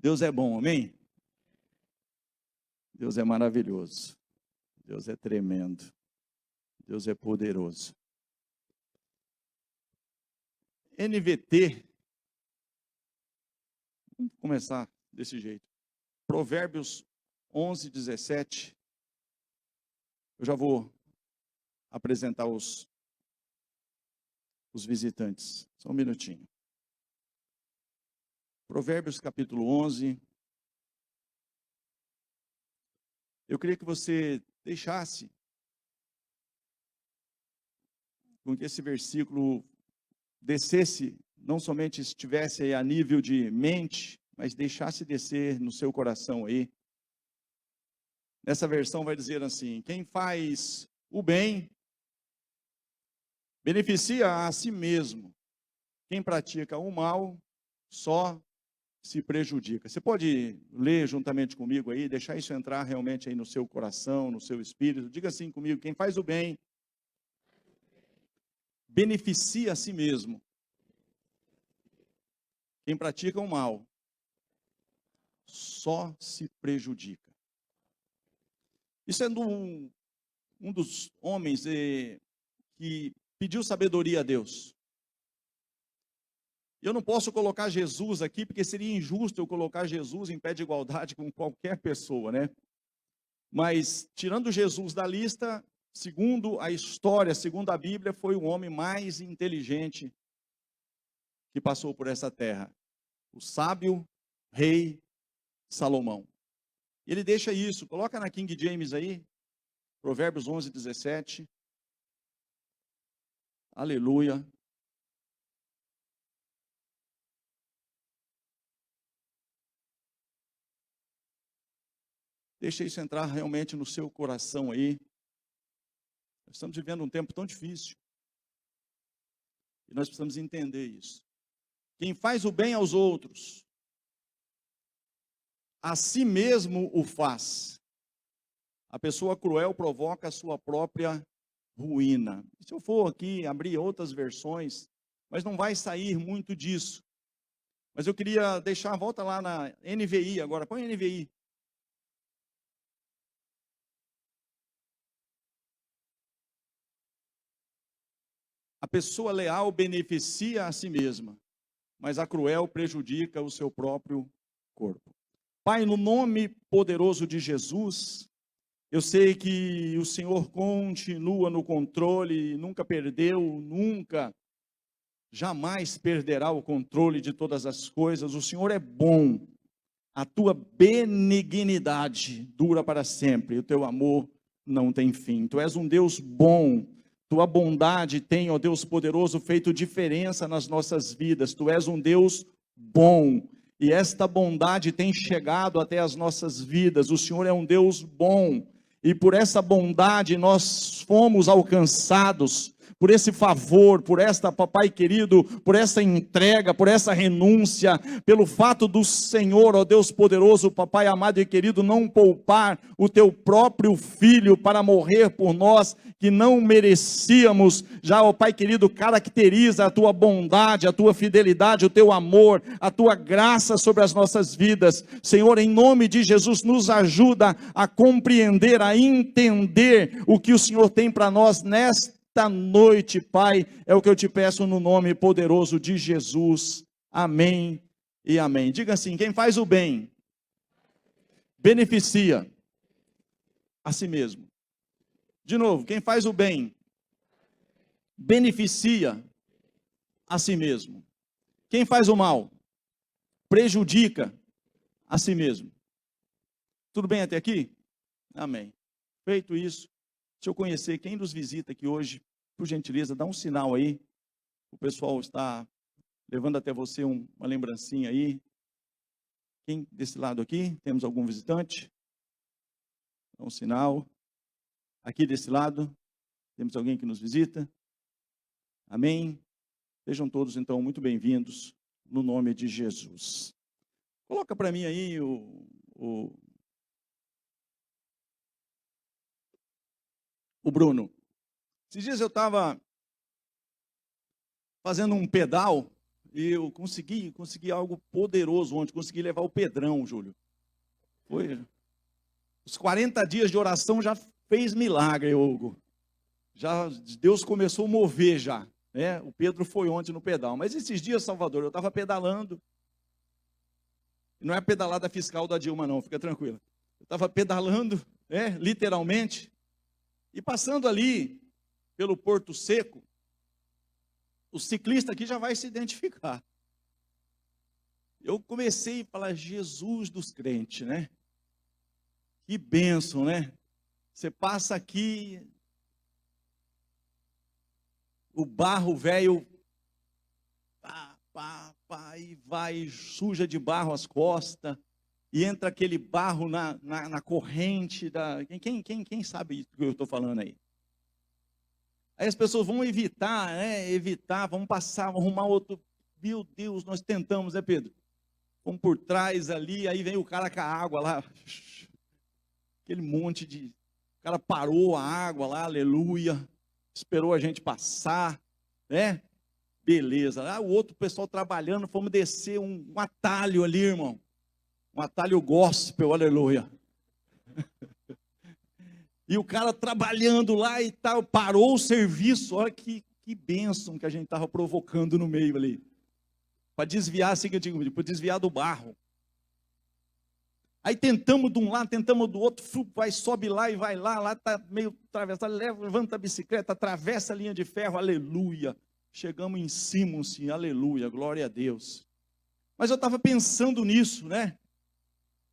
Deus é bom, amém? Deus é maravilhoso. Deus é tremendo. Deus é poderoso. NVT, vamos começar desse jeito. Provérbios 11, 17. Eu já vou apresentar os visitantes. Só um minutinho. Provérbios capítulo 11. Eu queria que você deixasse com que esse versículo descesse, não somente estivesse a nível de mente, mas deixasse descer no seu coração aí. Nessa versão vai dizer assim: quem faz o bem, beneficia a si mesmo. Quem pratica o mal, só se prejudica. Você pode ler juntamente comigo aí, deixar isso entrar realmente aí no seu coração, no seu espírito. Diga assim comigo: quem faz o bem, beneficia a si mesmo. Quem pratica o mal, só se prejudica. Isso é um dos homens que pediu sabedoria a Deus. Eu não posso colocar Jesus aqui, porque seria injusto eu colocar Jesus em pé de igualdade com qualquer pessoa, né? Mas, tirando Jesus da lista, segundo a história, segundo a Bíblia, foi o homem mais inteligente que passou por essa terra. O sábio rei Salomão. Ele deixa isso, coloca na King James aí, Provérbios 11, 17. Aleluia. Deixa isso entrar realmente no seu coração aí. Nós estamos vivendo um tempo tão difícil. E nós precisamos entender isso. Quem faz o bem aos outros, a si mesmo o faz. A pessoa cruel provoca a sua própria ruína. Se eu for aqui abrir outras versões, mas não vai sair muito disso. Mas eu queria deixar, volta lá na NVI agora, põe NVI. A pessoa leal beneficia a si mesma, mas a cruel prejudica o seu próprio corpo. Pai, no nome poderoso de Jesus, eu sei que o Senhor continua no controle, nunca perdeu, jamais perderá o controle de todas as coisas. O Senhor é bom, a tua benignidade dura para sempre, o teu amor não tem fim. Tu és um Deus bom. Tua bondade tem, ó Deus poderoso, feito diferença nas nossas vidas. Tu és um Deus bom. E esta bondade tem chegado até as nossas vidas. O Senhor é um Deus bom. E por essa bondade nós fomos alcançados. Por esse favor, por esta, papai querido, por essa entrega, por essa renúncia, pelo fato do Senhor, ó Deus poderoso, papai amado e querido, não poupar o teu próprio filho para morrer por nós, que não merecíamos. Já, ó pai querido, caracteriza a tua bondade, a tua fidelidade, o teu amor, a tua graça sobre as nossas vidas. Senhor, em nome de Jesus, nos ajuda a compreender, a entender o que o Senhor tem para nós nesta noite, Pai, é o que eu te peço no nome poderoso de Jesus, amém e amém. Diga assim: quem faz o bem, beneficia a si mesmo. De novo, quem faz o bem, beneficia a si mesmo. Quem faz o mal, prejudica a si mesmo. Tudo bem até aqui? Amém. Feito isso, deixa eu conhecer quem nos visita aqui hoje. Por gentileza, dá um sinal aí. O pessoal está levando até você uma lembrancinha aí. Quem desse lado aqui? Temos algum visitante? Dá um sinal. Aqui desse lado, temos alguém que nos visita? Amém? Sejam todos, então, muito bem-vindos, no nome de Jesus. Coloca para mim aí o Bruno. Esses dias eu estava fazendo um pedal, eu consegui algo poderoso ontem, consegui levar o Pedrão, Júlio. Foi. Os 40 dias de oração já fez milagre, Hugo. Já Deus começou a mover já, né? O Pedro foi ontem no pedal. Mas esses dias, Salvador, eu estava pedalando. Não é a pedalada fiscal da Dilma, não, fica tranquila. Eu estava pedalando, literalmente, e passando ali pelo Porto Seco. O ciclista aqui já vai se identificar. Eu comecei a falar, Jesus dos crentes, né? Que bênção, né? Você passa aqui, o barro velho, e vai, suja de barro as costas, e entra aquele barro na corrente. Quem sabe isso que eu estou falando aí? Aí as pessoas vão evitar, vão passar, vão arrumar outro. Meu Deus, nós tentamos, Pedro? Vamos por trás ali, aí vem o cara com a água lá. Aquele monte de... O cara parou a água lá, aleluia. Esperou a gente passar, né? Beleza. O outro pessoal trabalhando, fomos descer um atalho ali, irmão. Um atalho gospel, aleluia. E o cara trabalhando lá e tal, parou o serviço. Olha que bênção que a gente estava provocando no meio ali. Para desviar, assim que eu digo, para desviar do barro. Aí tentamos de um lado, tentamos do outro, sobe lá e vai lá está meio atravessado, levanta a bicicleta, atravessa a linha de ferro, aleluia. Chegamos em cima, assim, aleluia, glória a Deus. Mas eu estava pensando nisso, né?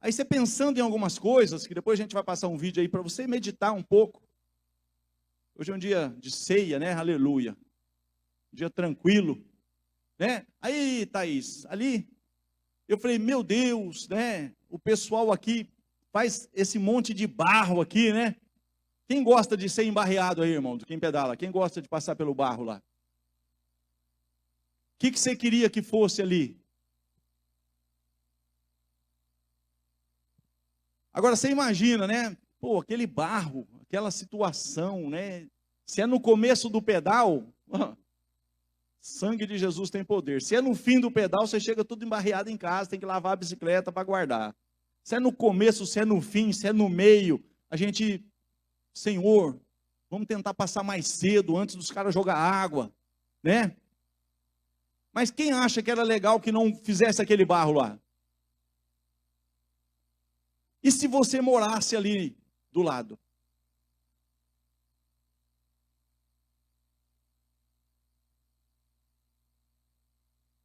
Aí você pensando em algumas coisas, que depois a gente vai passar um vídeo aí para você meditar um pouco. Hoje é um dia de ceia, né? Aleluia. Um dia tranquilo, né? Aí, Thaís, ali, eu falei, meu Deus, né? O pessoal aqui faz esse monte de barro aqui, né? Quem gosta de ser embarreado aí, irmão? Quem pedala? Quem gosta de passar pelo barro lá? O que você queria que fosse ali? Agora você imagina, né? Pô, aquele barro, aquela situação, né? Se é no começo do pedal, sangue de Jesus tem poder. Se é no fim do pedal, você chega tudo embarreado em casa, tem que lavar a bicicleta para guardar. Se é no começo, se é no fim, se é no meio, a gente, Senhor, vamos tentar passar mais cedo, antes dos caras jogar água, né? Mas quem acha que era legal que não fizesse aquele barro lá? E se você morasse ali do lado?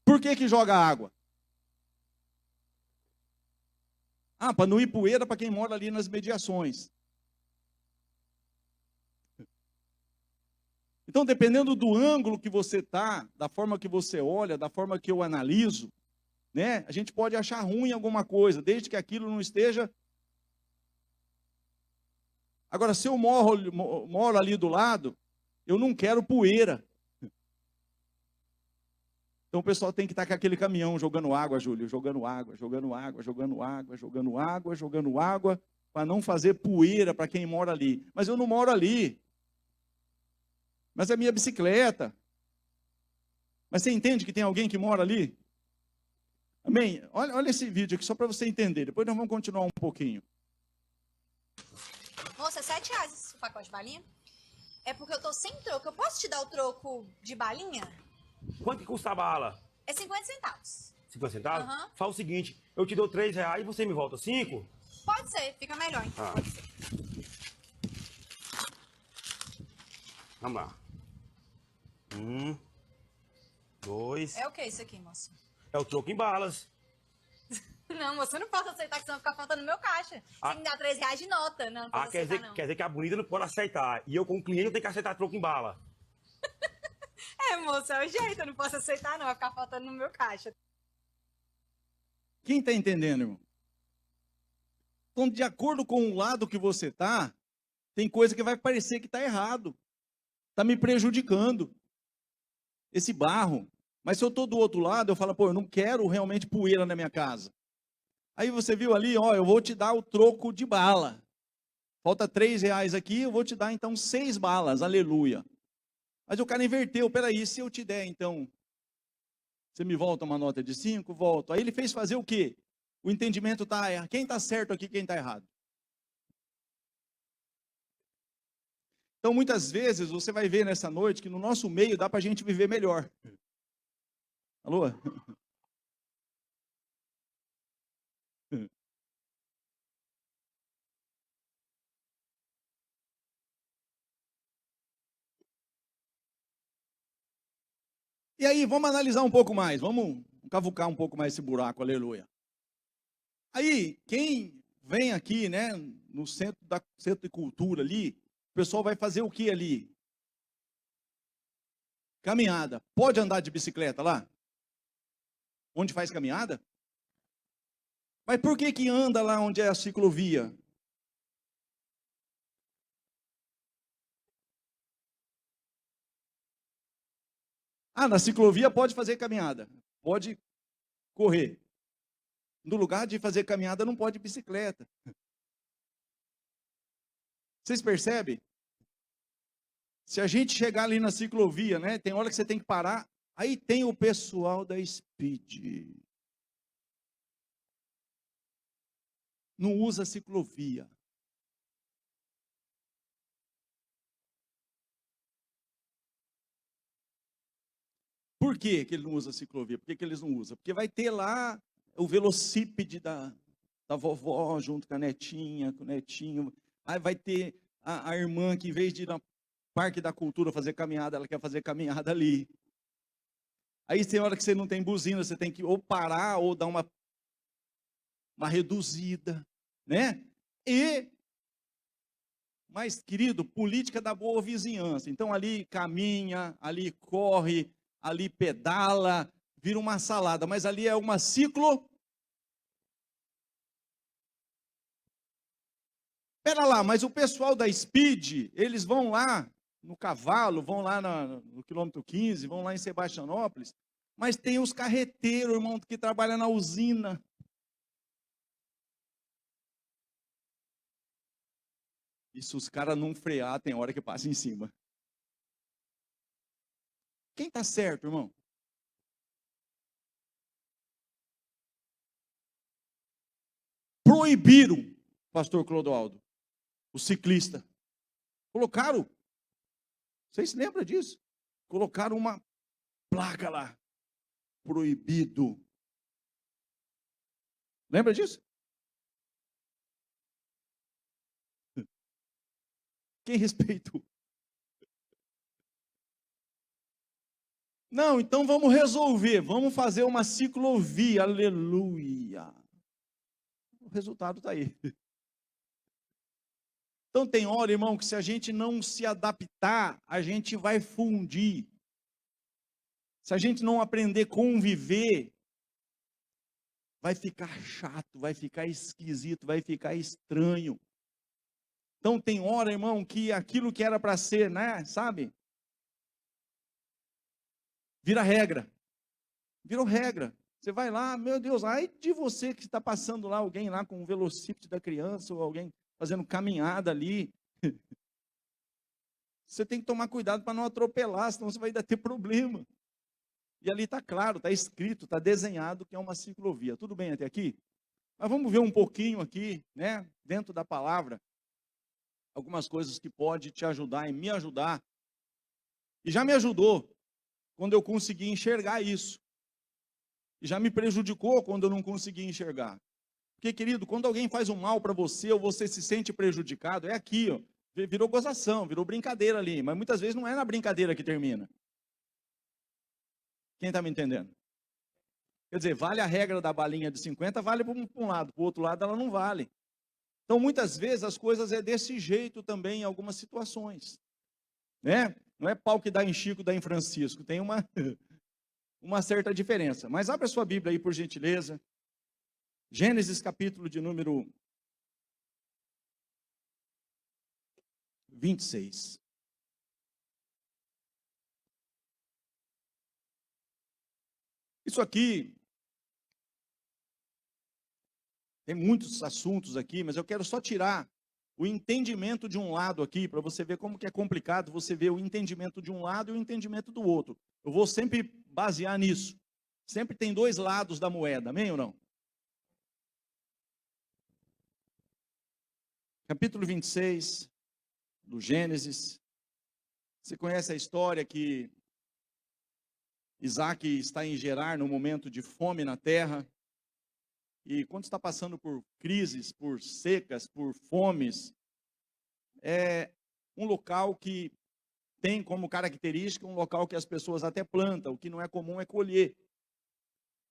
Por que joga água? Para não ir poeira para quem mora ali nas mediações. Então, dependendo do ângulo que você está, da forma que você olha, da forma que eu analiso, né, a gente pode achar ruim alguma coisa, desde que aquilo não esteja... Agora, se eu moro ali do lado, eu não quero poeira. Então o pessoal tem que estar com aquele caminhão jogando água, Júlio, jogando água, jogando água, jogando água, jogando água, jogando água, para não fazer poeira para quem mora ali. Mas eu não moro ali. Mas é minha bicicleta. Mas você entende que tem alguém que mora ali? Amém? Olha esse vídeo aqui, só para você entender. Depois nós vamos continuar um pouquinho. Moça, R$7 esse pacote de balinha? É porque eu tô sem troco. Eu posso te dar o troco de balinha? Quanto que custa a bala? É 50 centavos. 50 centavos? Aham. Fala o seguinte, eu te dou R$3 e você me volta 5? Pode ser, fica melhor então. Pode ser. Vamos lá. 1, 2... É o que isso aqui, moça? É o troco em balas. Não, moça, eu não posso aceitar que senão ficar faltando no meu caixa. Você me dá R$3 de nota. Não posso aceitar, não. Quer dizer que a bonita não pode aceitar. E eu, como cliente, eu tenho que aceitar troco em bala. É, moça, é o jeito. Eu não posso aceitar, não. Vai ficar faltando no meu caixa. Quem está entendendo, irmão? Então, de acordo com o lado que você está, tem coisa que vai parecer que está errado. Está me prejudicando. Esse barro. Mas se eu estou do outro lado, eu falo, pô, eu não quero realmente poeira na minha casa. Aí você viu ali, ó, eu vou te dar o troco de bala. Falta R$3 aqui, eu vou te dar então 6 balas, aleluia. Mas o cara inverteu, peraí, se eu te der então Você me volta uma nota de 5? Volto. Aí ele fez fazer o quê? O entendimento está errado. Quem está certo aqui, quem está errado? Então, muitas vezes, você vai ver nessa noite que no nosso meio dá para a gente viver melhor. Alô? E aí, vamos analisar um pouco mais, vamos cavucar um pouco mais esse buraco, aleluia. Aí, quem vem aqui, né, no centro de cultura ali, o pessoal vai fazer o que ali? Caminhada. Pode andar de bicicleta lá? Onde faz caminhada? Mas por que que anda lá onde é a ciclovia? Ah, na ciclovia pode fazer caminhada, pode correr. No lugar de fazer caminhada não pode bicicleta. Vocês percebem? Se a gente chegar ali na ciclovia, né, tem hora que você tem que parar, aí tem o pessoal da Speed. Não usa a ciclovia. Por que que ele não usa a ciclovia? Por que que eles não usam? Porque vai ter lá o velocípede da vovó junto com a netinha, com o netinho. Aí vai ter a irmã que, em vez de ir no Parque da Cultura fazer caminhada, ela quer fazer caminhada ali. Aí tem hora que você não tem buzina, você tem que ou parar ou dar uma reduzida, né? Mas, querido, política da boa vizinhança. Então, ali caminha, ali corre, ali pedala, vira uma salada. Mas ali é uma ciclo. Pera lá, mas o pessoal da Speed, eles vão lá no Cavalo, vão lá no quilômetro 15, vão lá em Sebastianópolis, mas tem os carreteiros, irmão, que trabalham na usina. E se os caras não frear, tem hora que passa em cima. Quem está certo, irmão? Proibiram, pastor Clodoaldo, o ciclista. Colocaram, vocês se lembram disso? Colocaram uma placa lá, proibido. Lembra disso? Quem respeitou? Não, então vamos resolver, vamos fazer uma ciclovia, aleluia. O resultado está aí. Então tem hora, irmão, que se a gente não se adaptar, a gente vai fundir. Se a gente não aprender a conviver, vai ficar chato, vai ficar esquisito, vai ficar estranho. Então tem hora, irmão, que aquilo que era para ser, né, sabe? Vira regra. Virou regra. Você vai lá, meu Deus, ai de você que está passando lá, alguém lá com o velocípede da criança, ou alguém fazendo caminhada ali. Você tem que tomar cuidado para não atropelar, senão você vai ainda ter problema. E ali está claro, está escrito, está desenhado que é uma ciclovia. Tudo bem até aqui? Mas vamos ver um pouquinho aqui, né, dentro da palavra, algumas coisas que pode te ajudar e me ajudar. E já me ajudou quando eu consegui enxergar isso. E já me prejudicou quando eu não consegui enxergar. Porque, querido, quando alguém faz um mal para você, ou você se sente prejudicado, é aqui, ó. Virou gozação, virou brincadeira ali. Mas muitas vezes não é na brincadeira que termina. Quem está me entendendo? Quer dizer, vale a regra da balinha de 50, vale para um lado, para o outro lado ela não vale. Então, muitas vezes as coisas é desse jeito também em algumas situações. Né? Não é pau que dá em Chico, dá em Francisco. Tem uma certa diferença. Mas abre a sua Bíblia aí, por gentileza. Gênesis, capítulo de número 26. Isso aqui, tem muitos assuntos aqui, mas eu quero só tirar o entendimento de um lado aqui, para você ver como que é complicado você ver o entendimento de um lado e o entendimento do outro. Eu vou sempre basear nisso. Sempre tem dois lados da moeda, amém ou não? Capítulo 26 do Gênesis. Você conhece a história que Isaac está em Gerar no momento de fome na terra. E quando está passando por crises, por secas, por fomes, é um local que tem como característica um local que as pessoas até plantam, o que não é comum é colher.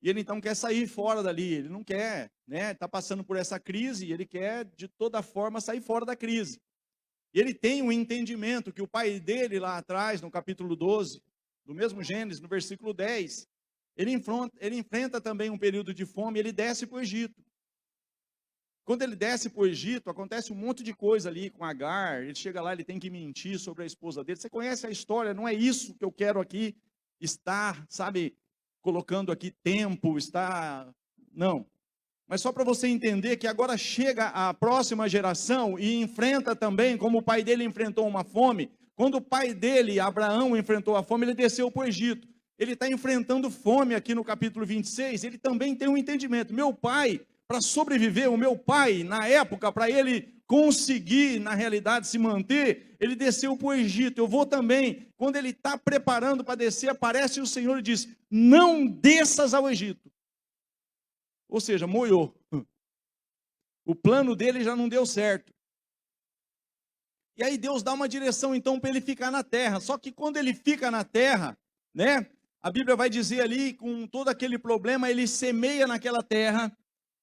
E ele então quer sair fora dali, ele não quer, né? Está passando por essa crise e ele quer de toda forma sair fora da crise. E ele tem um entendimento que o pai dele lá atrás, no capítulo 12, do mesmo Gênesis, no versículo 10, ele enfrenta também um período de fome e ele desce para o Egito. Quando ele desce para o Egito, acontece um monte de coisa ali com Agar, ele chega lá, ele tem que mentir sobre a esposa dele. Você conhece a história, não é isso que eu quero aqui estar, sabe, colocando aqui tempo, não. Mas só para você entender que agora chega a próxima geração e enfrenta também, como o pai dele enfrentou uma fome. Quando o pai dele, Abraão, enfrentou a fome, ele desceu para o Egito. Ele está enfrentando fome aqui no capítulo 26, ele também tem um entendimento. Meu pai, para sobreviver, o meu pai, na época, para ele conseguir, na realidade, se manter, ele desceu para o Egito. Eu vou também. Quando ele está preparando para descer, aparece o Senhor e diz: não desças ao Egito. Ou seja, moiou. O plano dele já não deu certo. E aí Deus dá uma direção então para ele ficar na terra. Só que quando ele fica na terra, né? A Bíblia vai dizer ali, com todo aquele problema, ele semeia naquela terra.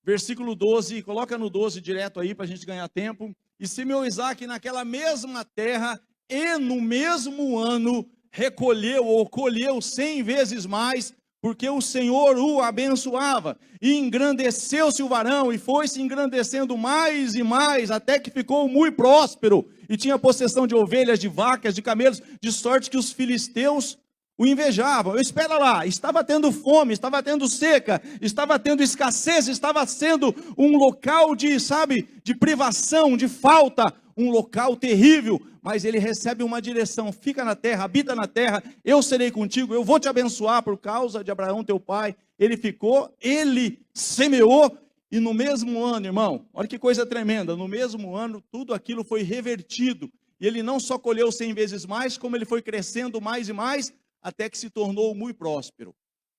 Versículo 12, coloca no 12 direto aí para a gente ganhar tempo. E semeou Isaac naquela mesma terra, e no mesmo ano recolheu ou colheu 100 vezes mais, porque o Senhor o abençoava. E engrandeceu-se o varão, e foi se engrandecendo mais e mais, até que ficou muito próspero, e tinha possessão de ovelhas, de vacas, de camelos, de sorte que os filisteus o invejavam. Espera lá, estava tendo fome, estava tendo seca, estava tendo escassez, estava sendo um local de, sabe, de privação, de falta, um local terrível, mas ele recebe uma direção: fica na terra, habita na terra, eu serei contigo, eu vou te abençoar por causa de Abraão teu pai. Ele ficou, ele semeou, e no mesmo ano, irmão, olha que coisa tremenda, no mesmo ano tudo aquilo foi revertido, e ele não só colheu 100 vezes mais, como ele foi crescendo mais e mais, até que se tornou muito próspero.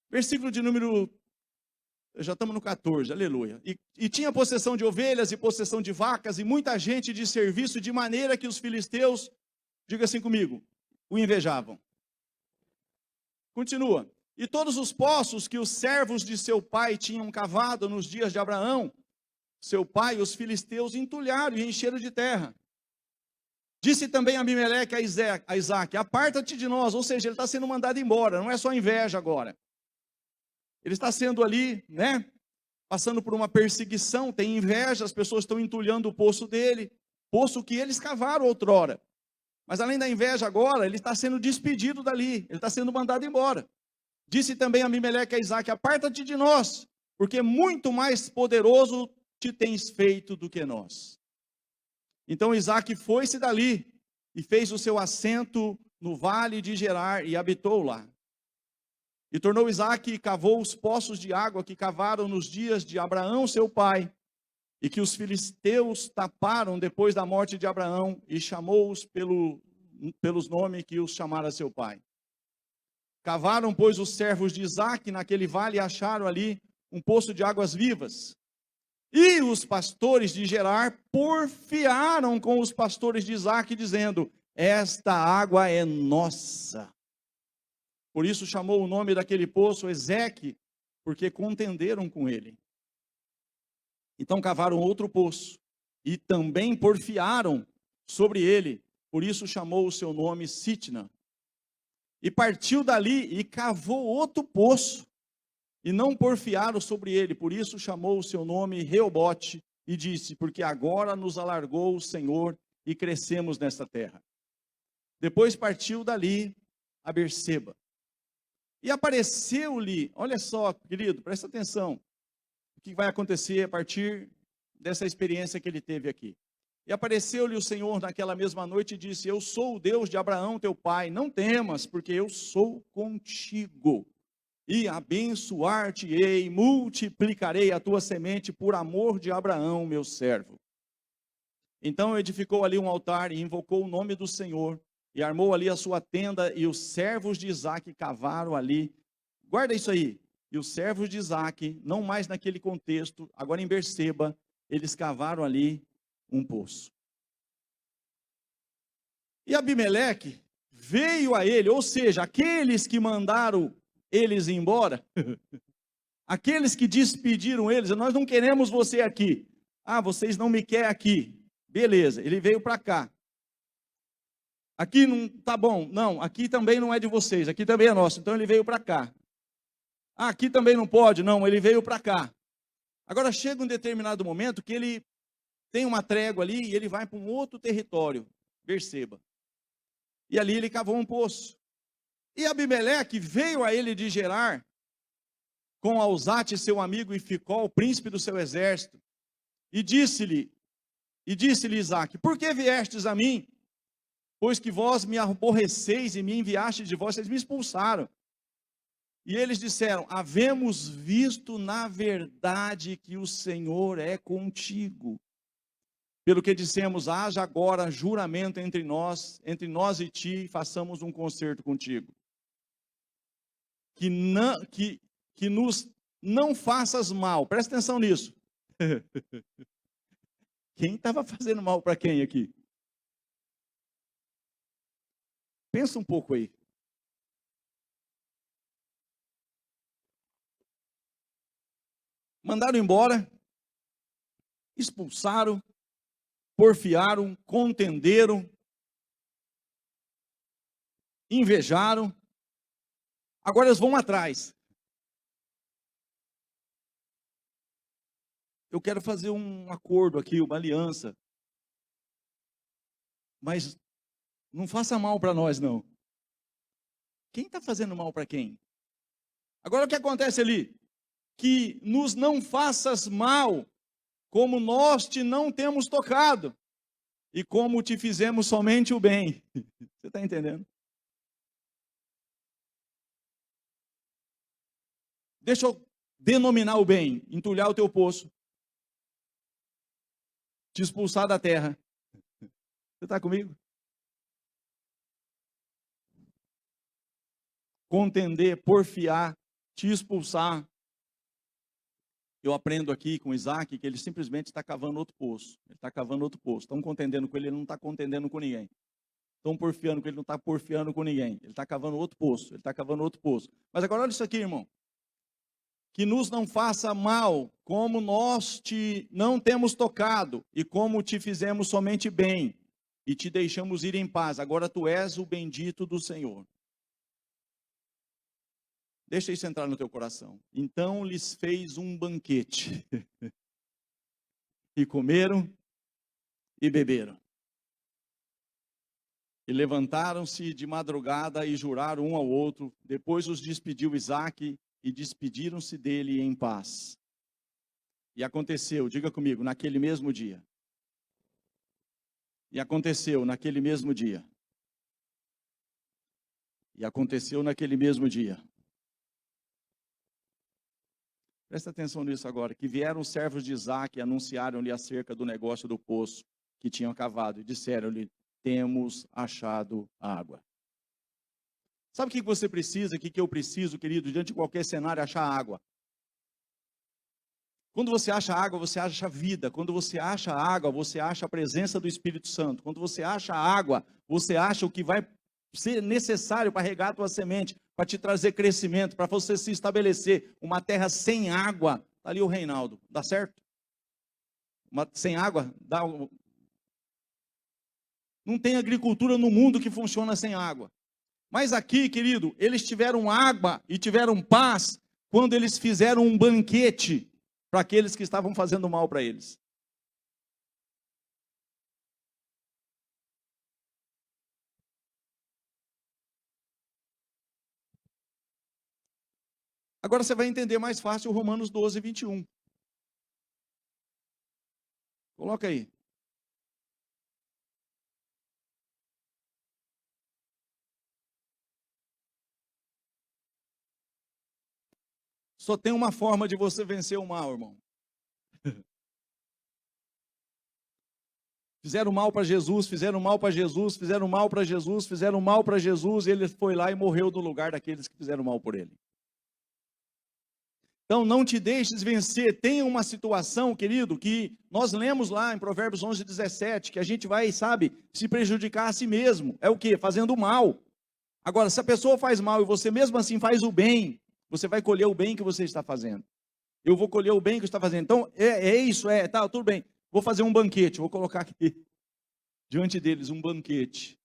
Versículo de número, já estamos no 14, aleluia. E tinha possessão de ovelhas e possessão de vacas e muita gente de serviço, de maneira que os filisteus, diga assim comigo, o invejavam. Continua. E todos os poços que os servos de seu pai tinham cavado nos dias de Abraão, seu pai, os filisteus entulharam e encheram de terra. Disse também Abimeleque a Isaac: aparta-te de nós. Ou seja, ele está sendo mandado embora, não é só inveja agora. Ele está sendo ali, né, passando por uma perseguição, tem inveja, as pessoas estão entulhando o poço dele, poço que eles cavaram outrora. Mas além da inveja agora, ele está sendo despedido dali, ele está sendo mandado embora. Disse também Abimeleque a Isaac: aparta-te de nós, porque muito mais poderoso te tens feito do que nós. Então Isaac foi-se dali e fez o seu assento no vale de Gerar e habitou lá. E tornou Isaac e cavou os poços de água que cavaram nos dias de Abraão seu pai, e que os filisteus taparam depois da morte de Abraão, e chamou-os pelos nomes que os chamara seu pai. Cavaram, pois, os servos de Isaac naquele vale e acharam ali um poço de águas vivas. E os pastores de Gerar porfiaram com os pastores de Isaac, dizendo: esta água é nossa. Por isso chamou o nome daquele poço Ezeque, porque contenderam com ele. Então cavaram outro poço, e também porfiaram sobre ele, por isso chamou o seu nome Sitna. E partiu dali e cavou outro poço, e não porfiaram sobre ele, por isso chamou o seu nome Reobote, e disse: porque agora nos alargou o Senhor, e crescemos nesta terra. Depois partiu dali a Berseba. E apareceu-lhe, olha só, querido, presta atenção, o que vai acontecer a partir dessa experiência que ele teve aqui. E apareceu-lhe o Senhor naquela mesma noite e disse: eu sou o Deus de Abraão teu pai, não temas, porque eu sou contigo. e abençoar-te-ei, multiplicarei a tua semente por amor de Abraão, meu servo. Então edificou ali um altar e invocou o nome do Senhor, e armou ali a sua tenda, e os servos de Isaque cavaram ali. Guarda isso aí. E os servos de Isaque, não mais naquele contexto, agora em Berseba, eles cavaram ali um poço. E Abimeleque veio a ele, ou seja, aqueles que mandaram eles ir embora, aqueles que despediram eles, nós não queremos você aqui. Ah, vocês não me querem aqui. Beleza, ele veio para cá. Aqui não tá bom. Não, aqui também não é de vocês, aqui também é nosso. Então ele veio para cá. Ah, aqui também não pode. Não, ele veio para cá. Agora chega um determinado momento que ele tem uma trégua ali e ele vai para um outro território, Berseba. E ali ele cavou um poço. E Abimeleque veio a ele de Gerar, com Alzate, seu amigo, e Ficol, príncipe do seu exército, e disse-lhe Isaque: por que viestes a mim? Pois que vós me aborreceis e me enviastes de vós, vocês me expulsaram. E eles disseram: havemos visto na verdade que o Senhor é contigo. Pelo que dissemos, haja agora juramento entre nós e ti, e façamos um concerto contigo. Que nos não faças mal. Presta atenção nisso. Quem estava fazendo mal para quem aqui? Pensa um pouco aí. Mandaram embora, expulsaram, porfiaram, contenderam, invejaram. Agora eles vão atrás. Eu quero fazer um acordo aqui, uma aliança. Mas não faça mal para nós, não. Quem está fazendo mal para quem? Agora o que acontece ali? Que nos não faças mal, como nós te não temos tocado, e como te fizemos somente o bem. Você está entendendo? Deixa eu denominar o bem: entulhar o teu poço, te expulsar da terra. Você está comigo? Contender, porfiar, te expulsar. Eu aprendo aqui com Isaac que ele simplesmente está cavando outro poço. Ele está cavando outro poço. Estão contendendo com ele, ele não está contendendo com ninguém. Estão porfiando com ele, não está porfiando com ninguém. Ele está cavando outro poço. Ele está cavando outro poço. Mas agora olha isso aqui, irmão. Que nos não faça mal, como nós te não temos tocado, e como te fizemos somente bem, e te deixamos ir em paz. Agora tu és o bendito do Senhor. Deixa isso entrar no teu coração. Então lhes fez um banquete. E comeram e beberam. E levantaram-se de madrugada e juraram um ao outro. Depois os despediu Isaque e despediram-se dele em paz. E aconteceu, diga comigo, naquele mesmo dia. E aconteceu naquele mesmo dia. E aconteceu naquele mesmo dia. Presta atenção nisso agora, que vieram os servos de Isaque e anunciaram-lhe acerca do negócio do poço que tinham cavado, e disseram-lhe: temos achado água. Sabe o que você precisa, o que eu preciso, querido, diante de qualquer cenário? Achar água. Quando você acha água, você acha vida. Quando você acha água, você acha a presença do Espírito Santo. Quando você acha água, você acha o que vai ser necessário para regar a tua semente, para te trazer crescimento, para você se estabelecer. Uma terra sem água, está ali o Reinaldo, dá certo? Sem água, não tem agricultura no mundo que funciona sem água. Mas aqui, querido, eles tiveram água e tiveram paz quando eles fizeram um banquete para aqueles que estavam fazendo mal para eles. Agora você vai entender mais fácil o Romanos 12, 21. Coloca aí. Só tem uma forma de você vencer o mal, irmão. Fizeram mal para Jesus, fizeram mal para Jesus, fizeram mal para Jesus, fizeram mal para Jesus, e ele foi lá e morreu no lugar daqueles que fizeram mal por ele. Então não te deixes vencer. Tem uma situação, querido, que nós lemos lá em Provérbios 11:17, que a gente vai, sabe, se prejudicar a si mesmo. É o quê? Fazendo mal. Agora, se a pessoa faz mal e você mesmo assim faz o bem, você vai colher o bem que você está fazendo. Eu vou colher o bem que você está fazendo. Então, tá, tudo bem. Vou fazer um banquete, vou colocar aqui diante deles um banquete.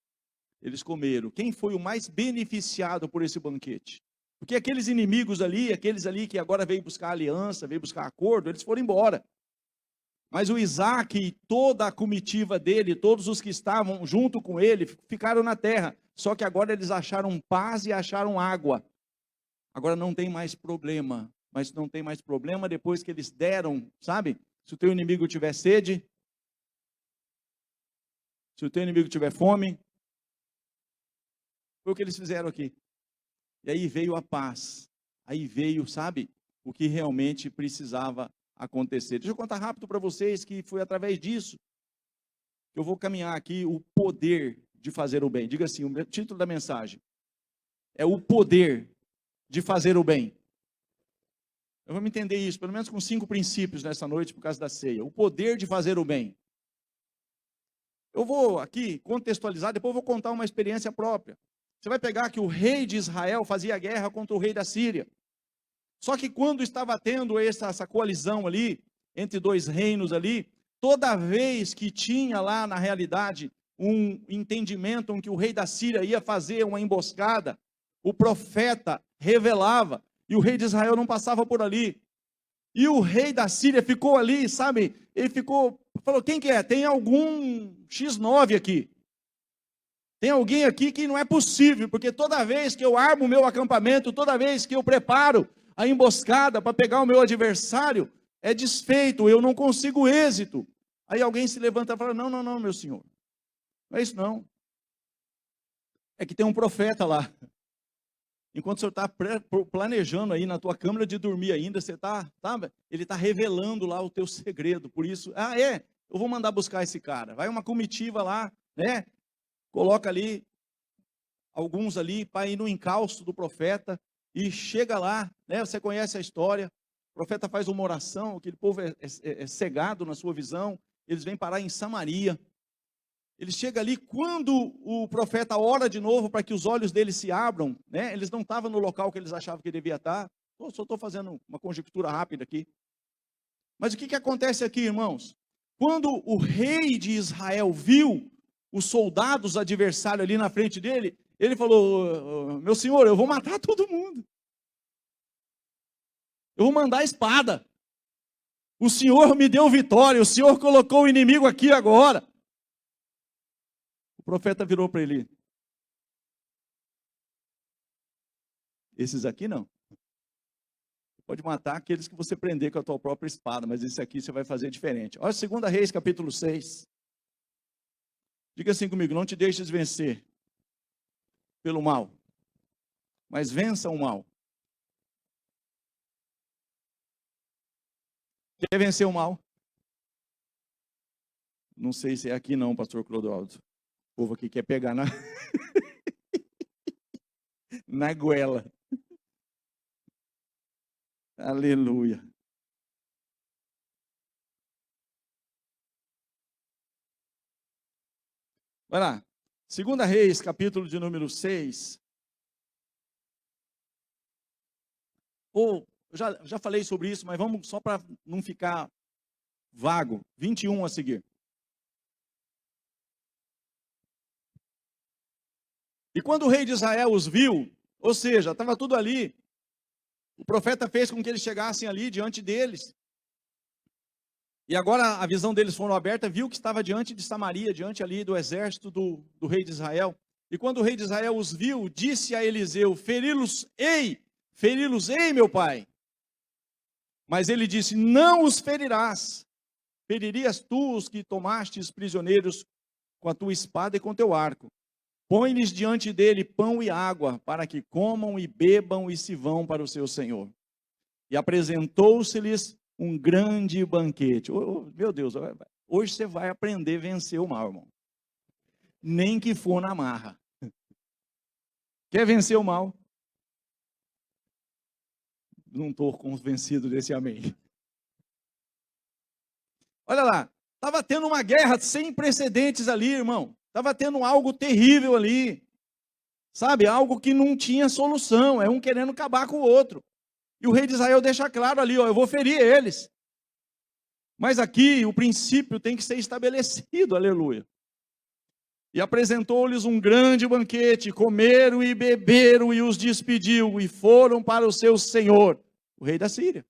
Eles comeram. Quem foi o mais beneficiado por esse banquete? Porque aqueles inimigos ali, aqueles ali que agora veio buscar aliança, veio buscar acordo, eles foram embora. Mas o Isaac e toda a comitiva dele, todos os que estavam junto com ele, ficaram na terra. Só que agora eles acharam paz e acharam água. Agora não tem mais problema. Mas não tem mais problema depois que eles deram, sabe? Se o teu inimigo tiver sede, se o teu inimigo tiver fome, foi o que eles fizeram aqui. E aí veio a paz. Aí veio, sabe, o que realmente precisava acontecer. Deixa eu contar rápido para vocês que foi através disso que eu vou caminhar aqui o poder de fazer o bem. Diga assim, o título da mensagem é o poder de fazer o bem. Eu vou me entender isso, pelo menos com 5 princípios nessa noite por causa da ceia. O poder de fazer o bem. Eu vou aqui contextualizar, depois eu vou contar uma experiência própria. Você vai pegar que o rei de Israel fazia guerra contra o rei da Síria. Só que quando estava tendo essa coalizão ali, entre 2 reinos ali, toda vez que tinha lá na realidade um entendimento em que o rei da Síria ia fazer uma emboscada, o profeta revelava, e o rei de Israel não passava por ali. E o rei da Síria ficou ali, sabe, ele falou, quem que é? Tem algum X9 aqui. Tem alguém aqui que não é possível, porque toda vez que eu armo o meu acampamento, toda vez que eu preparo a emboscada para pegar o meu adversário, é desfeito, eu não consigo êxito. Aí alguém se levanta e fala, não, meu senhor, não é isso não. É que tem um profeta lá. Enquanto o senhor está planejando aí na tua câmara de dormir ainda, ele está revelando lá o teu segredo. Por isso, eu vou mandar buscar esse cara. Vai uma comitiva lá, né? Coloca ali, alguns ali, para ir no encalço do profeta, e chega lá, né? Você conhece a história, o profeta faz uma oração, aquele povo é cegado na sua visão, eles vêm parar em Samaria, ele chega ali, quando o profeta ora de novo para que os olhos deles se abram, né? Eles não estavam no local que eles achavam que devia estar, só estou fazendo uma conjectura rápida aqui, mas o que acontece aqui, irmãos? Quando o rei de Israel viu os soldados adversários ali na frente dele, ele falou, meu senhor, eu vou matar todo mundo. Eu vou mandar a espada. O senhor me deu vitória, o senhor colocou o inimigo aqui agora. O profeta virou para ele. Esses aqui não. Pode matar aqueles que você prender com a tua própria espada, mas esse aqui você vai fazer diferente. Olha 2 Reis, capítulo 6. Diga assim comigo, não te deixes vencer pelo mal, mas vença o mal. Quer vencer o mal? Não sei se é aqui não, pastor Clodoaldo. O povo aqui quer pegar na, na goela. Aleluia. Vai lá. 2 Reis, capítulo de número 6. Eu já falei sobre isso, mas vamos só para não ficar vago. 21 a seguir. E quando o rei de Israel os viu, ou seja, estava tudo ali, o profeta fez com que eles chegassem ali diante deles. E agora a visão deles foram aberta, viu que estava diante de Samaria, diante ali do exército do rei de Israel. E quando o rei de Israel os viu, disse a Eliseu, feri-los, ei, meu pai. Mas ele disse, não os ferirás. Feririas tu os que tomastes prisioneiros com a tua espada e com teu arco. Põe-lhes diante dele pão e água, para que comam e bebam e se vão para o seu senhor. E apresentou-se-lhes um grande banquete. Meu Deus, hoje você vai aprender a vencer o mal, irmão. Nem que for na marra. Quer vencer o mal? Não estou convencido desse amém. Olha lá, estava tendo uma guerra sem precedentes ali, irmão. Estava tendo algo terrível ali. Sabe, algo que não tinha solução. É um querendo acabar com o outro. E o rei de Israel deixa claro ali, ó, eu vou ferir eles. Mas aqui o princípio tem que ser estabelecido, aleluia. E apresentou-lhes um grande banquete, comeram e beberam e os despediu, e foram para o seu senhor, o rei da Síria.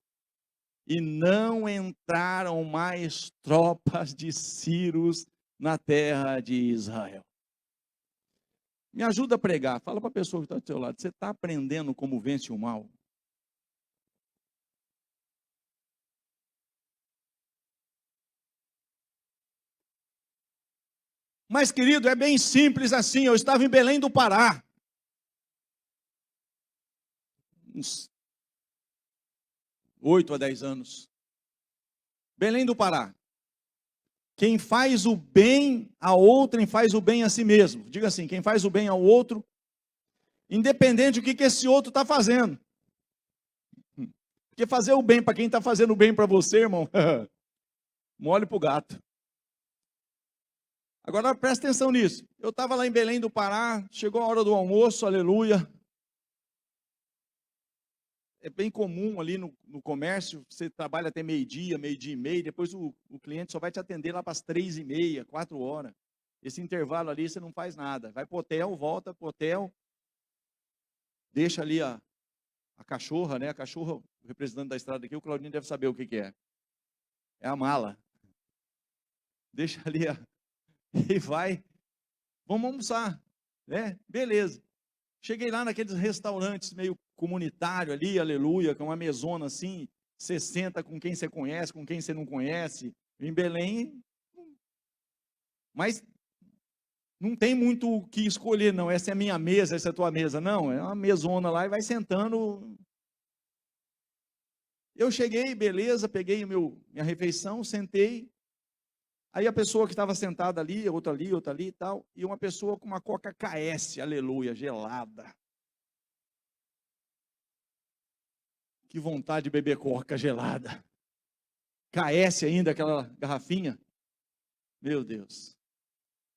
E não entraram mais tropas de Círios na terra de Israel. Me ajuda a pregar, fala para a pessoa que está do seu lado, você está aprendendo como vence o mal? Mas, querido, é bem simples assim. Eu estava em Belém do Pará. Uns 8 a 10 anos. Belém do Pará. Quem faz o bem a outrem faz o bem a si mesmo. Diga assim, quem faz o bem ao outro, independente do que esse outro está fazendo. Porque fazer o bem para quem está fazendo o bem para você, irmão, mole para o gato. Agora presta atenção nisso. Eu estava lá em Belém do Pará, chegou a hora do almoço, aleluia. É bem comum ali no comércio, você trabalha até meio-dia, meio-dia e meio, depois o cliente só vai te atender lá para as 3h30, 4 horas. Esse intervalo ali você não faz nada. Vai para o hotel, volta para o hotel, deixa ali a cachorra, né? A cachorra, o representante da estrada aqui, o Claudinho deve saber o que é. É a mala. Deixa ali e vai, vamos almoçar, né? Beleza. Cheguei lá naqueles restaurantes meio comunitário ali, aleluia, com uma mesona assim, você senta com quem você conhece, com quem você não conhece, em Belém, mas não tem muito o que escolher não, essa é a minha mesa, essa é a tua mesa, não, é uma mesona lá e vai sentando. Eu cheguei, beleza, peguei minha refeição, sentei. Aí a pessoa que estava sentada ali, outra ali e tal, e uma pessoa com uma Coca KS, aleluia, gelada. Que vontade de beber Coca gelada. KS ainda, aquela garrafinha. Meu Deus.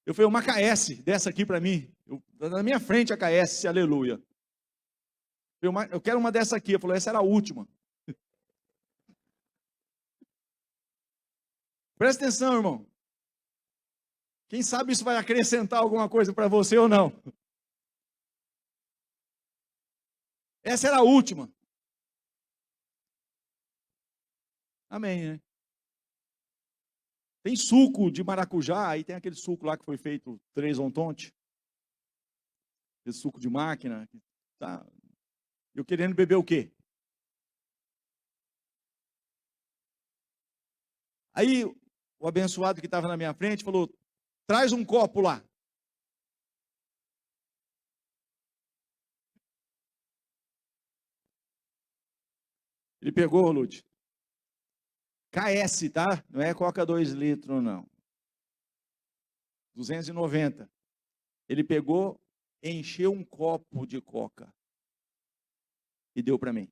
Eu falei, uma KS, dessa aqui para mim. Na minha frente a KS, aleluia. Eu quero uma dessa aqui. Eu falei, essa era a última. Presta atenção, irmão. Quem sabe isso vai acrescentar alguma coisa para você ou não. Essa era a última. Amém, né? Tem suco de maracujá, aí tem aquele suco lá que foi feito 3 ontonte. Esse suco de máquina. Tá. Eu querendo beber o quê? Aí o abençoado que estava na minha frente falou, traz um copo lá. Ele pegou, Lute. KS, tá? Não é Coca 2 litros, não. 290. Ele pegou, encheu um copo de Coca e deu para mim.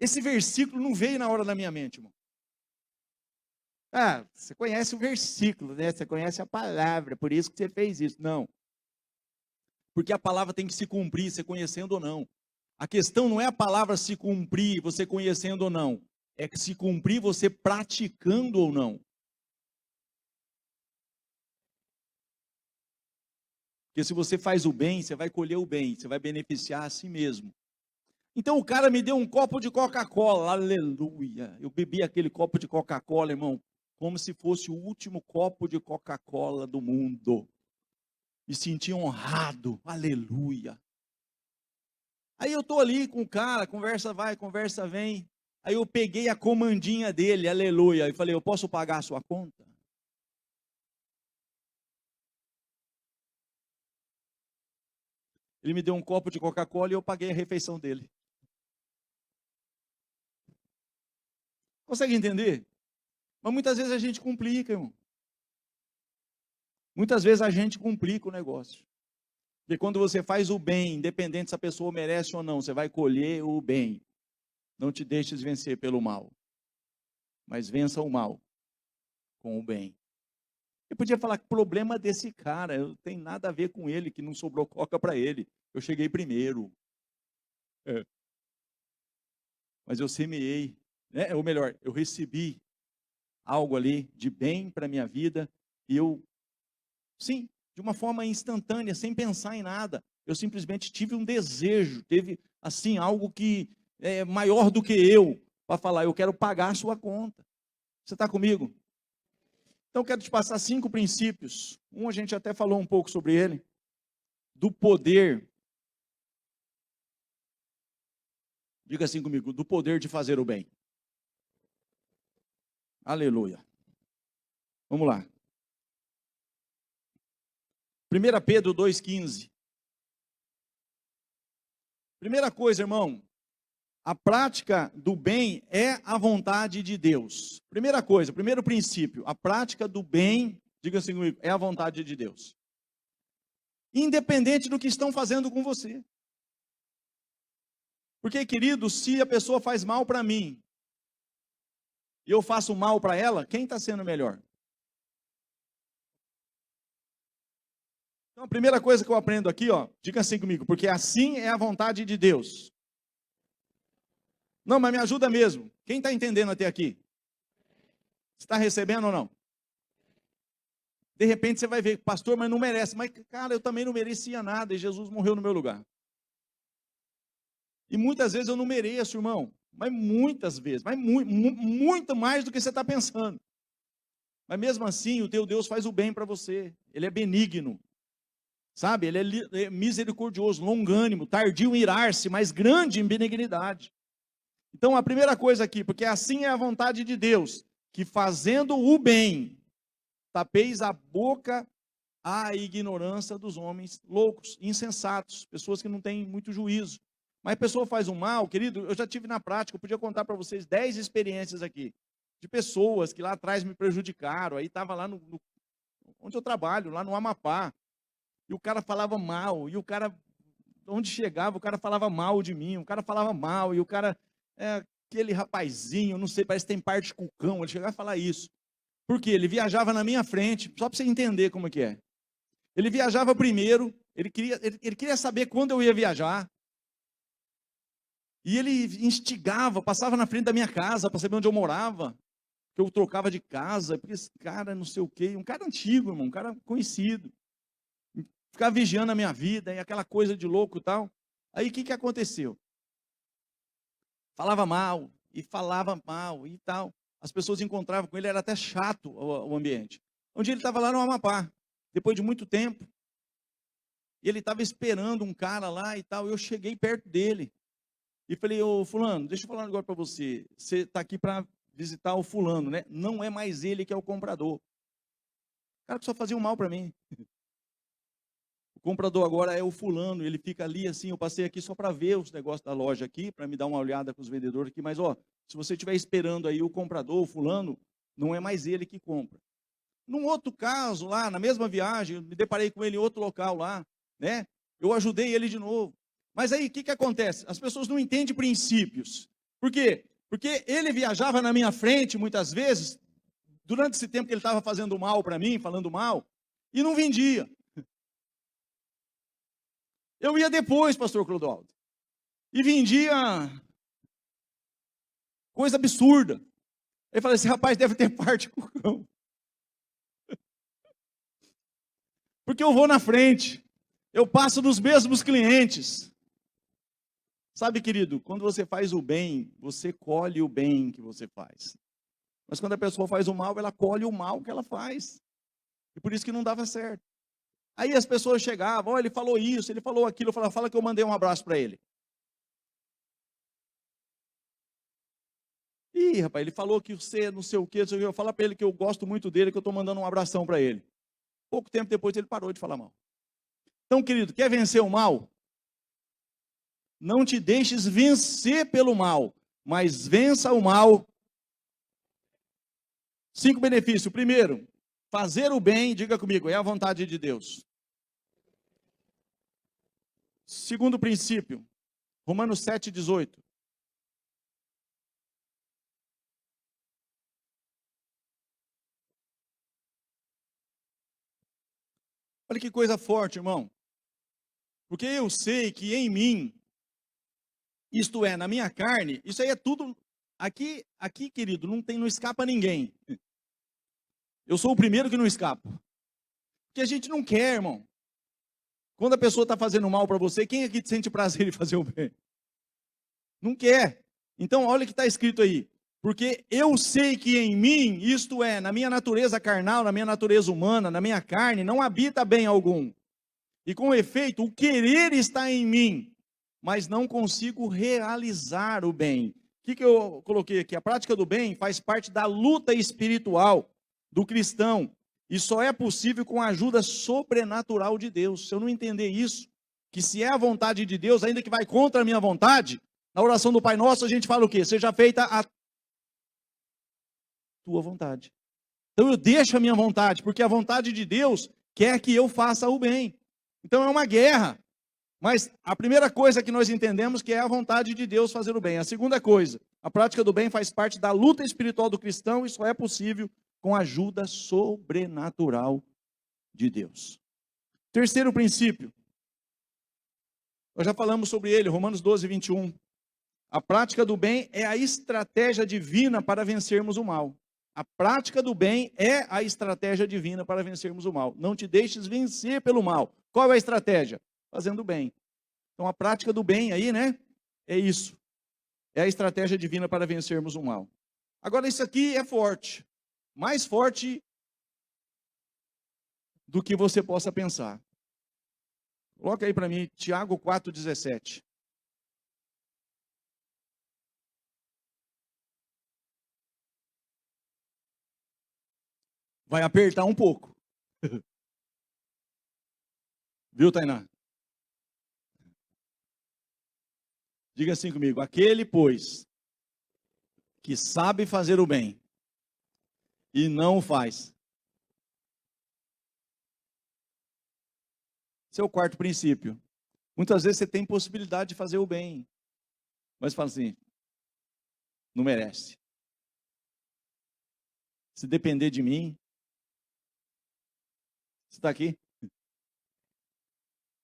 Esse versículo não veio na hora da minha mente, irmão. Ah, você conhece o versículo, né? Você conhece a palavra, por isso que você fez isso. Não. Porque a palavra tem que se cumprir, você conhecendo ou não. A questão não é a palavra se cumprir, você conhecendo ou não. É que se cumprir, você praticando ou não. Porque se você faz o bem, você vai colher o bem, você vai beneficiar a si mesmo. Então o cara me deu um copo de Coca-Cola, aleluia. Eu bebi aquele copo de Coca-Cola, irmão, como se fosse o último copo de Coca-Cola do mundo. Me senti honrado, aleluia. Aí eu estou ali com o cara, conversa vai, conversa vem. Aí eu peguei a comandinha dele, aleluia, e falei, eu posso pagar a sua conta? Ele me deu um copo de Coca-Cola e eu paguei a refeição dele. Consegue entender? Mas muitas vezes a gente complica, irmão. Muitas vezes a gente complica o negócio. Porque quando você faz o bem, independente se a pessoa merece ou não, você vai colher o bem. Não te deixes vencer pelo mal, mas vença o mal com o bem. Eu podia falar que o problema desse cara, eu não tenho nada a ver com ele, que não sobrou coca para ele. Eu cheguei primeiro. Mas eu semeei, né? Ou melhor, eu recebi algo ali de bem para a minha vida, e eu, sim, de uma forma instantânea, sem pensar em nada, eu simplesmente tive um desejo, teve assim, algo que é maior do que eu, para falar, eu quero pagar a sua conta. Você está comigo? Então, eu quero te passar 5 princípios. A gente até falou um pouco sobre ele, do poder, diga assim comigo, do poder de fazer o bem. Aleluia. Vamos lá. 1 Pedro 2,15. Primeira coisa, irmão, a prática do bem é a vontade de Deus. Primeira coisa, primeiro princípio, a prática do bem, diga assim comigo, é a vontade de Deus. Independente do que estão fazendo com você. Porque, querido, se a pessoa faz mal para mim, e eu faço mal para ela, quem está sendo melhor? Então, a primeira coisa que eu aprendo aqui, ó, diga assim comigo, porque assim é a vontade de Deus. Não, mas me ajuda mesmo. Quem está entendendo até aqui? Está recebendo ou não? De repente você vai ver, pastor, mas não merece. Mas, cara, eu também não merecia nada e Jesus morreu no meu lugar. E muitas vezes eu não mereço, irmão. Mas muitas vezes, mas muito mais do que você está pensando. Mas mesmo assim, o teu Deus faz o bem para você. Ele é benigno. Sabe? Ele é misericordioso, longânimo, tardio em irar-se, mas grande em benignidade. Então, a primeira coisa aqui, porque assim é a vontade de Deus, que fazendo o bem, tapeis a boca à ignorância dos homens loucos, insensatos, pessoas que não têm muito juízo. Mas a pessoa faz o mal, querido, eu já tive na prática, eu podia contar para vocês 10 experiências aqui, de pessoas que lá atrás me prejudicaram, aí estava lá onde eu trabalho, lá no Amapá, e o cara falava mal, e o cara, onde chegava, o cara falava mal de mim, o cara falava mal, e o cara... aquele rapazinho, não sei, parece que tem parte com o cão, ele chegava a falar isso. Por quê? Ele viajava na minha frente, só para você entender como que é. Ele viajava primeiro, ele queria saber quando eu ia viajar. E ele instigava, passava na frente da minha casa para saber onde eu morava, que eu trocava de casa, porque esse cara não sei o quê, um cara antigo, irmão, um cara conhecido. Ficava vigiando a minha vida, e aquela coisa de louco e tal. Aí o que aconteceu? Falava mal e tal. As pessoas encontravam com ele, era até chato o ambiente. Um dia ele estava lá no Amapá, depois de muito tempo, e ele estava esperando um cara lá e tal, e eu cheguei perto dele, e falei, ô fulano, deixa eu falar agora para você, você está aqui para visitar o fulano, né? Não é mais ele que é o comprador. O cara que só fazia um mal para mim. O comprador agora é o fulano, ele fica ali assim, eu passei aqui só para ver os negócios da loja aqui, para me dar uma olhada com os vendedores aqui, mas ó, se você estiver esperando aí o comprador, o fulano, não é mais ele que compra. Num outro caso lá, na mesma viagem, eu me deparei com ele em outro local lá, né? Eu ajudei ele de novo. Mas aí, o que acontece? As pessoas não entendem princípios. Por quê? Porque ele viajava na minha frente, muitas vezes, durante esse tempo que ele estava fazendo mal para mim, falando mal, e não vendia. Eu ia depois, pastor Clodoaldo, e vendia coisa absurda. Ele falou, esse rapaz deve ter parte com o cão. Porque eu vou na frente, eu passo nos mesmos clientes. Sabe, querido, quando você faz o bem, você colhe o bem que você faz. Mas quando a pessoa faz o mal, ela colhe o mal que ela faz. E por isso que não dava certo. Aí as pessoas chegavam, ele falou isso, ele falou aquilo, eu falava, fala que eu mandei um abraço para ele. Ih, rapaz, ele falou que você não sei o quê, eu falo para ele que eu gosto muito dele, que eu estou mandando um abração para ele. Pouco tempo depois ele parou de falar mal. Então, querido, quer vencer o mal? Não te deixes vencer pelo mal, mas vença o mal. 5 benefícios. Primeiro, fazer o bem, diga comigo, é a vontade de Deus. Segundo princípio, Romanos 7,18. Olha que coisa forte, irmão. Porque eu sei que em mim, isto é, na minha carne, isso aí é tudo, aqui, querido, não escapa ninguém. Eu sou o primeiro que não escapo. Porque a gente não quer, irmão. Quando a pessoa está fazendo mal para você, quem aqui sente prazer em fazer o bem? Não quer. Então, olha o que está escrito aí. Porque eu sei que em mim, isto é, na minha natureza carnal, na minha natureza humana, na minha carne, não habita bem algum. E com efeito, o querer está em mim, mas não consigo realizar o bem. O que eu coloquei aqui? A prática do bem faz parte da luta espiritual do cristão. E só é possível com a ajuda sobrenatural de Deus. Se eu não entender isso, que se é a vontade de Deus, ainda que vai contra a minha vontade, na oração do Pai Nosso a gente fala o quê? Seja feita a tua vontade. Então eu deixo a minha vontade, porque a vontade de Deus quer que eu faça o bem. Então é uma guerra. Mas a primeira coisa que nós entendemos que é a vontade de Deus fazer o bem. A segunda coisa, a prática do bem faz parte da luta espiritual do cristão e só é possível com a ajuda sobrenatural de Deus. Terceiro princípio, nós já falamos sobre ele, Romanos 12:21. A prática do bem é a estratégia divina para vencermos o mal. A prática do bem é a estratégia divina para vencermos o mal. Não te deixes vencer pelo mal. Qual é a estratégia? Fazendo o bem. Então a prática do bem aí, né? É isso. É a estratégia divina para vencermos o mal. Agora isso aqui é forte. Mais forte do que você possa pensar. Coloca aí para mim, Tiago 4,17. Vai apertar um pouco. Viu, Tainá? Diga assim comigo. Aquele, pois, que sabe fazer o bem e não o faz. Esse é o quarto princípio. Muitas vezes você tem possibilidade de fazer o bem, mas fala assim, não merece. Se depender de mim, você está aqui?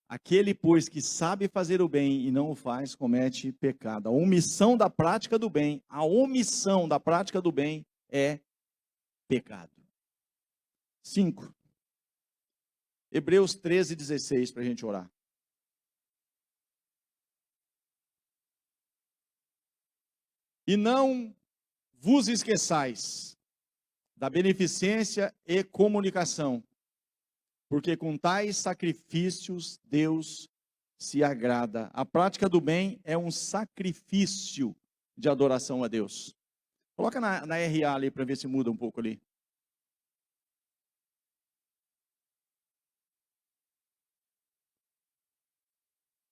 Aquele, pois, que sabe fazer o bem e não o faz, comete pecado. A omissão da prática do bem, é pecado. 5. Hebreus 13:16, para a gente orar. E não vos esqueçais da beneficência e comunicação, porque com tais sacrifícios Deus se agrada. A prática do bem é um sacrifício de adoração a Deus. Coloca na RA ali para ver se muda um pouco ali.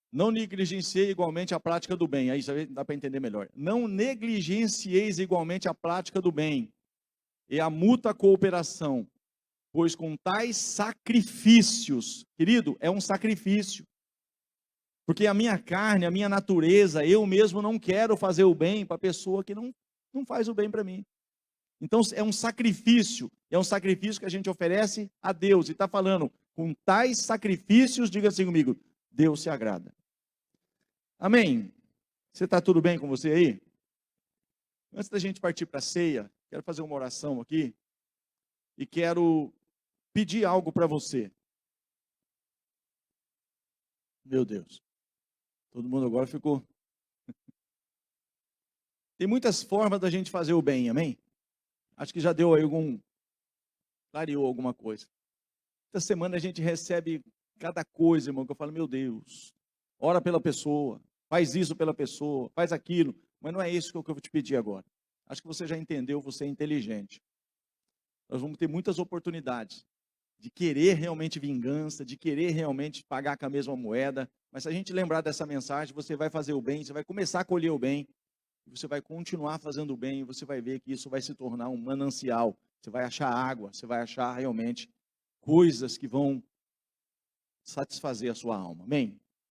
Não negligenciei igualmente a prática do bem. Aí dá para entender melhor. Não negligencieis igualmente a prática do bem e a mútua cooperação, pois com tais sacrifícios, querido, é um sacrifício. Porque a minha carne, a minha natureza, eu mesmo não quero fazer o bem para a pessoa que não faz o bem para mim. Então é um sacrifício que a gente oferece a Deus. E está falando, com tais sacrifícios, diga assim comigo, Deus se agrada. Amém? Você está tudo bem com você aí? Antes da gente partir para a ceia, quero fazer uma oração aqui. E quero pedir algo para você. Meu Deus. Todo mundo agora ficou. Tem muitas formas da gente fazer o bem, amém? Acho que já deu aí clareou alguma coisa. Essa semana a gente recebe cada coisa, irmão, que eu falo, meu Deus. Ora pela pessoa, faz isso pela pessoa, faz aquilo. Mas não é isso que eu vou te pedir agora. Acho que você já entendeu, você é inteligente. Nós vamos ter muitas oportunidades de querer realmente vingança, de querer realmente pagar com a mesma moeda, Mas se a gente lembrar dessa mensagem, você vai fazer o bem, você vai começar a colher o bem, você vai continuar fazendo o bem, e você vai ver que isso vai se tornar um manancial. Você vai achar água, você vai achar realmente coisas que vão satisfazer a sua alma. Amém?